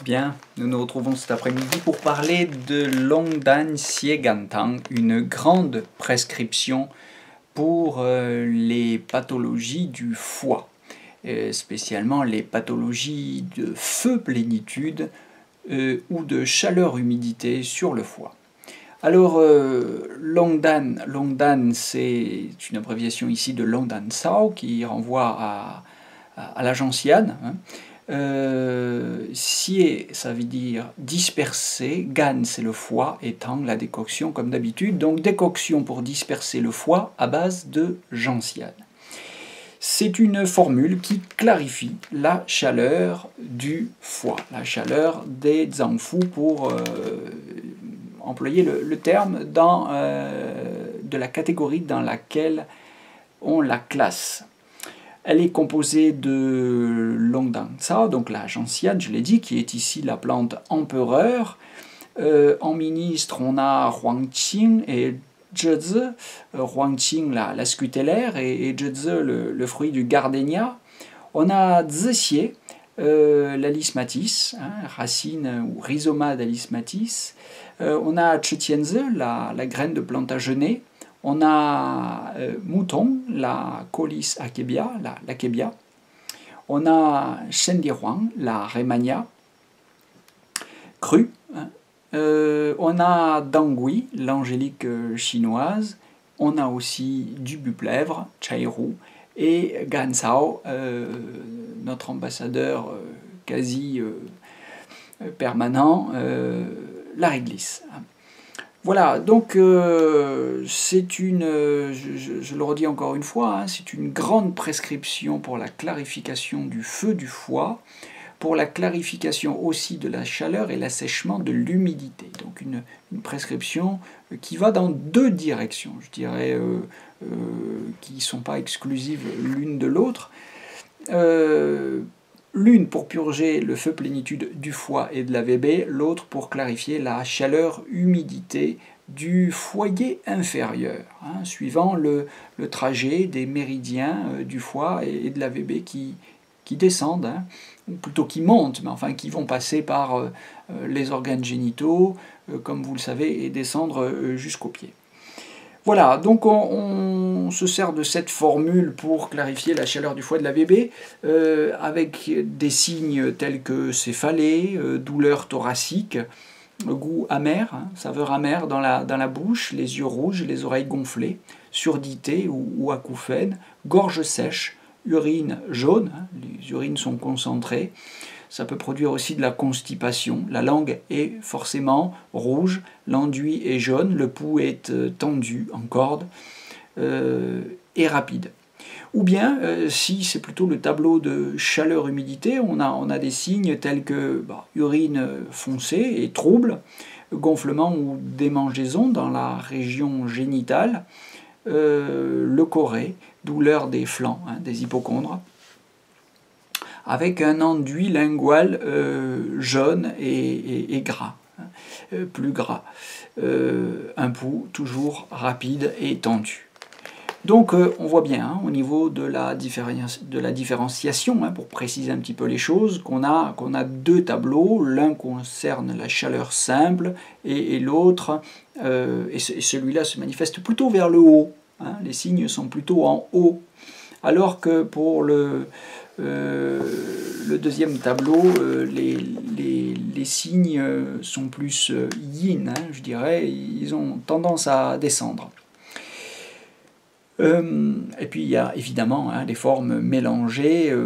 Bien, nous nous retrouvons cet après-midi pour parler de Longdan Xie Gantang, une grande prescription pour les pathologies du foie, spécialement les pathologies de feu plénitude ou de chaleur-humidité sur le foie. Alors, Longdan c'est une abréviation ici de Longdan Sao qui renvoie à la gentiane. Xie, ça veut dire disperser, gan c'est le foie, et tang la décoction comme d'habitude, donc décoction pour disperser le foie à base de gentiane. C'est une formule qui clarifie la chaleur du foie, la chaleur des zangfu pour employer le terme de la catégorie dans laquelle on la classe. Elle est composée de Longdan Cao, donc la gentiane, je l'ai dit, qui est ici la plante empereur. En ministre, on a Huangqing et Zhezi. Huangqing, la scutellaire, et Zhezi, le fruit du gardénia. On a Zixie, la lysmatis, racine ou rhizoma d'alismatis. On a Chetienze, la graine de Plantagenet. On a Mouton, la Colis akebia, l'akebia. On a Shendihuang, la Rhémania, crue. On a Dangui, l'angélique chinoise. On a aussi du buplèvre, Chairu. Et Gansao, notre ambassadeur quasi permanent, la réglisse. Voilà, donc c'est une, je le redis encore une fois, c'est une grande prescription pour la clarification du feu du foie, pour la clarification aussi de la chaleur et l'assèchement de l'humidité. Donc une prescription qui va dans deux directions, je dirais, qui ne sont pas exclusives l'une de l'autre. L'une pour purger le feu plénitude du foie et de la VB, l'autre pour clarifier la chaleur-humidité du foyer inférieur, suivant le trajet des méridiens du foie et de la VB qui descendent, ou plutôt qui montent, mais enfin qui vont passer par les organes génitaux, comme vous le savez, et descendre jusqu'aux pieds. Voilà, donc on se sert de cette formule pour clarifier la chaleur du foie de la VB, avec des signes tels que céphalée, douleur thoracique, goût amer, saveur amère dans la bouche, les yeux rouges, les oreilles gonflées, surdité ou acouphène, gorge sèche, urine jaune, les urines sont concentrées. Ça peut produire aussi de la constipation. La langue est forcément rouge, l'enduit est jaune, le pouls est tendu en corde et rapide. Ou bien, si c'est plutôt le tableau de chaleur-humidité, on a des signes tels que urine foncée et trouble, gonflement ou démangeaison dans la région génitale, leucorrhée, douleur des flancs, des hypochondres, avec un enduit lingual jaune et gras, plus gras. Un pouls toujours rapide et tendu. Donc on voit bien au niveau de la différenciation, pour préciser un petit peu les choses, qu'on a deux tableaux. L'un concerne la chaleur simple et l'autre, et celui-là se manifeste plutôt vers le haut. Les signes sont plutôt en haut. Alors que pour le deuxième tableau, les signes sont plus yin, je dirais, ils ont tendance à descendre. Et puis il y a évidemment les formes mélangées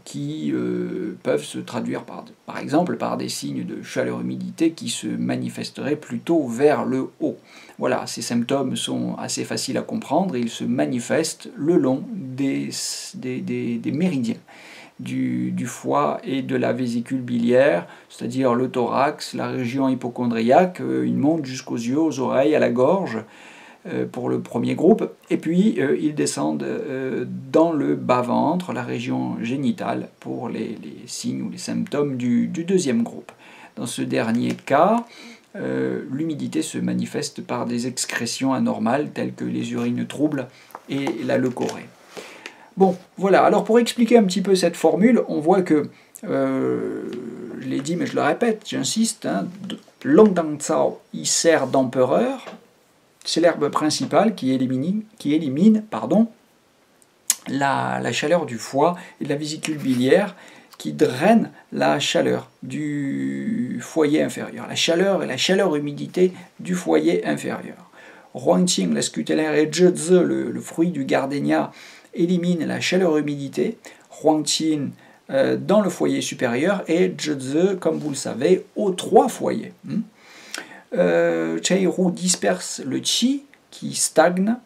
qui peuvent se traduire par exemple par des signes de chaleur-humidité qui se manifesteraient plutôt vers le haut. Voilà, ces symptômes sont assez faciles à comprendre, ils se manifestent le long des méridiens du foie et de la vésicule biliaire, c'est-à-dire le thorax, la région hypochondriaque, ils montent jusqu'aux yeux, aux oreilles, à la gorge, pour le premier groupe, et puis ils descendent dans le bas-ventre, la région génitale, pour les signes ou les symptômes du deuxième groupe. Dans ce dernier cas, l'humidité se manifeste par des excrétions anormales telles que les urines troubles et la leucorrhée. Bon, voilà, alors pour expliquer un petit peu cette formule, on voit que je l'ai dit mais je le répète, j'insiste, hein, Longdang Cao, il sert d'empereur, c'est l'herbe principale qui élimine la chaleur du foie et de la vésicule biliaire, qui draine la chaleur du foyer inférieur, la chaleur et la chaleur-humidité du foyer inférieur. Huangqing, la scutellaire, et Zheze, le fruit du gardénia, élimine la chaleur-humidité. Huangqing dans le foyer supérieur et Zheze, comme vous le savez, aux 3 foyers. Cheiru disperse le qi qui stagne,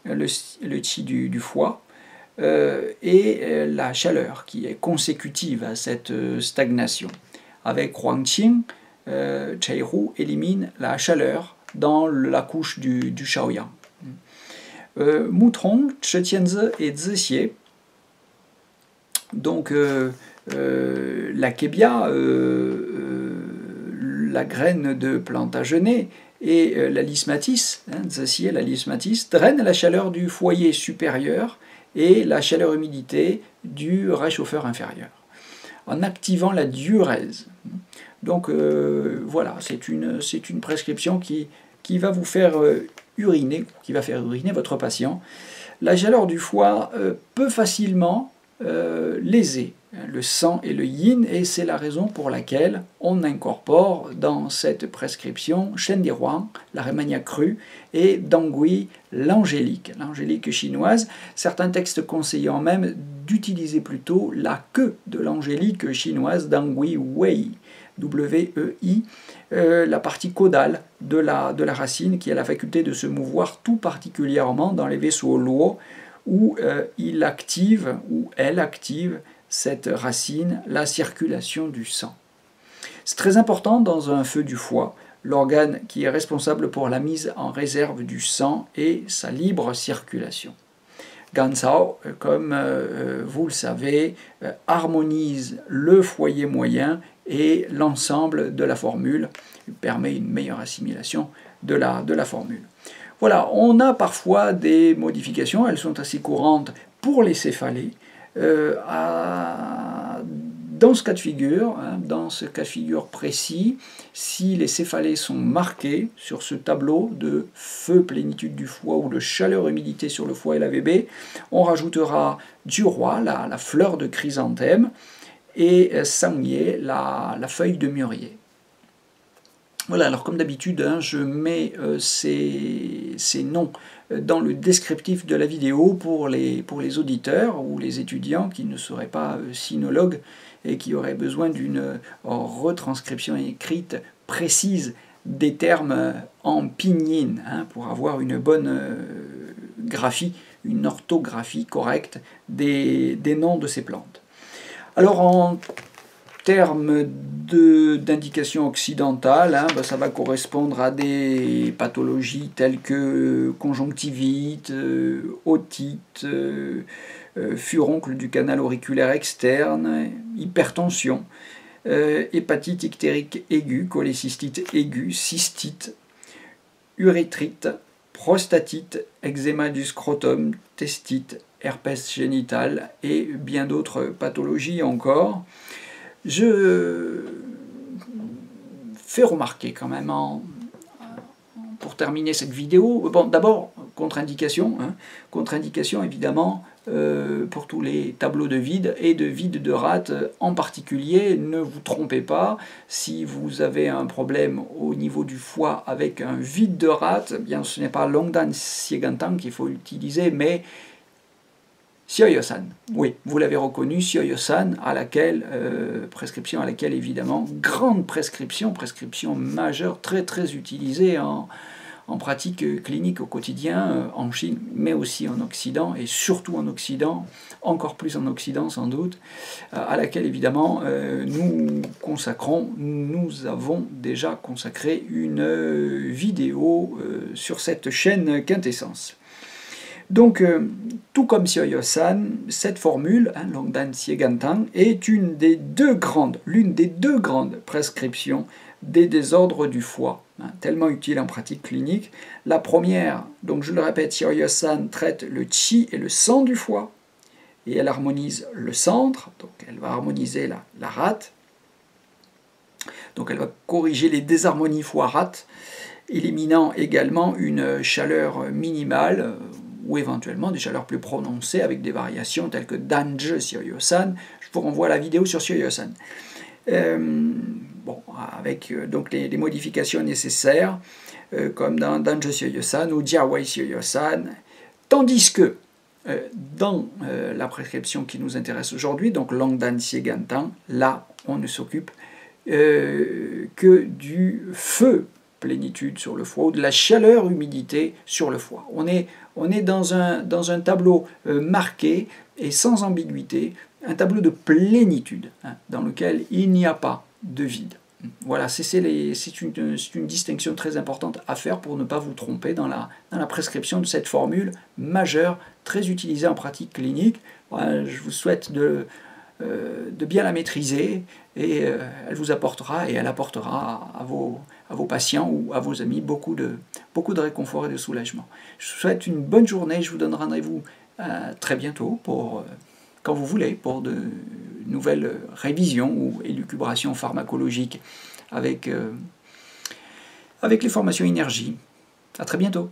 le qi du foie, et la chaleur qui est consécutive à cette stagnation. Avec Huangqing, Cheiru élimine la chaleur dans la couche du Shaoyang. Mutrong, Chetianze et Zexie, donc la kébia, la graine de Plantagenet, et la lysmatis, Zexie, la lysmatis, draine la chaleur du foyer supérieur et la chaleur-humidité du réchauffeur inférieur, en activant la diurèse. Donc voilà, c'est une prescription qui va vous faire uriner, qui va faire uriner votre patient. La chaleur du foie peut facilement léser le sang et le yin, et c'est la raison pour laquelle on incorpore dans cette prescription Shen Di Huang, la Rhémania crue, et Dangui, l'angélique chinoise, certains textes conseillant même d'utiliser plutôt la queue de l'angélique chinoise, Dangui Wei, W-E-I, la partie caudale de la racine, qui a la faculté de se mouvoir tout particulièrement dans les vaisseaux luo, où il active, ou elle active, cette racine, la circulation du sang. C'est très important dans un feu du foie, l'organe qui est responsable pour la mise en réserve du sang et sa libre circulation. Gansao, comme vous le savez, harmonise le foyer moyen et l'ensemble de la formule, permet une meilleure assimilation de la formule. Voilà, on a parfois des modifications, elles sont assez courantes pour les céphalées. Dans ce cas de figure, précis, si les céphalées sont marquées sur ce tableau de feu, plénitude du foie ou de chaleur, humidité sur le foie et la VB, on rajoutera du roi, la fleur de chrysanthème, et sangye, la feuille de mûrier. Voilà, alors comme d'habitude, je mets ces noms dans le descriptif de la vidéo pour les auditeurs ou les étudiants qui ne seraient pas sinologues et qui auraient besoin d'une retranscription écrite précise des termes en pinyin, pour avoir une bonne graphie, une orthographie correcte des noms de ces plantes. Alors en termes d'indication occidentale, ça va correspondre à des pathologies telles que conjonctivite, otite, furoncle du canal auriculaire externe, hypertension, hépatite ictérique aiguë, cholécystite aiguë, cystite, urétrite, prostatite, eczéma du scrotum, testite, herpès génital et bien d'autres pathologies encore. Je fais remarquer quand même, pour terminer cette vidéo, bon, d'abord, contre-indication, contre-indication évidemment pour tous les tableaux de vide et de vide de rate en particulier. Ne vous trompez pas, si vous avez un problème au niveau du foie avec un vide de rate, bien ce n'est pas Longdan Siegantang qu'il faut utiliser, mais Xiaoyosan, oui, vous l'avez reconnu, Xiaoyosan, prescription à laquelle évidemment, grande prescription majeure, très très utilisée en pratique clinique au quotidien, en Chine, mais aussi en Occident, et surtout en Occident, encore plus en Occident sans doute, à laquelle évidemment nous avons déjà consacré une vidéo sur cette chaîne Quintessence. Donc, tout comme Xiaoyosan, cette formule, Longdan Siegantang, est l'une des deux grandes prescriptions des désordres du foie, tellement utile en pratique clinique. La première, donc je le répète, Xiaoyosan traite le qi et le sang du foie, et elle harmonise le centre, donc elle va harmoniser la rate. Donc elle va corriger les désharmonies fois rate, éliminant également une chaleur minimale ou éventuellement des chaleurs plus prononcées avec des variations telles que Dange sur Yosan. Je vous renvoie à la vidéo sur Yosan. Bon, avec donc les modifications nécessaires, comme dans Dange sur Yosan ou Jiawei sur Yosan, tandis que dans la prescription qui nous intéresse aujourd'hui, donc Longdan Siegantan, là on ne s'occupe que du feu plénitude sur le foie ou de la chaleur humidité sur le foie. On est dans un tableau marqué et sans ambiguïté, un tableau de plénitude, hein, dans lequel il n'y a pas de vide. Voilà, c'est une distinction très importante à faire pour ne pas vous tromper dans la prescription de cette formule majeure, très utilisée en pratique clinique. Voilà, je vous souhaite de bien la maîtriser et elle vous apportera et elle apportera à vos patients ou à vos amis beaucoup de réconfort et de soulagement. Je vous souhaite une bonne journée, je vous donne rendez-vous très bientôt pour, quand vous voulez, pour de nouvelles révisions ou élucubrations pharmacologiques avec les formations énergie. À très bientôt.